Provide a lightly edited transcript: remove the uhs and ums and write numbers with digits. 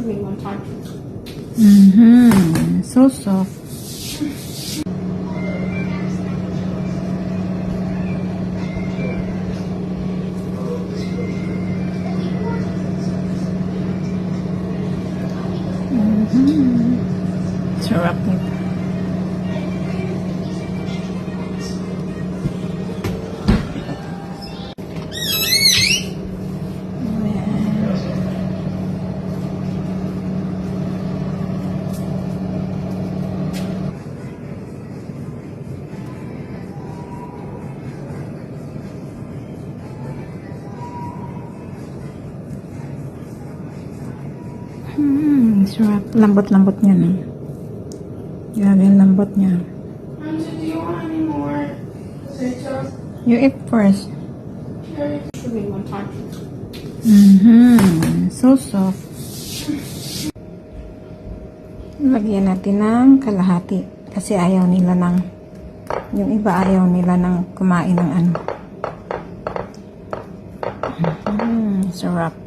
me one time. So soft. Sarap nito. Sarap. Lambot-lambot niya na. Grabe yung lambot niya. Auntie, do you want any more ketchup? You eat first. For me one time. So soft. Lagyan natin ng kalahati. Kasi ayaw nila ng, yung iba ayaw nila ng kumain ng ano. Sarap.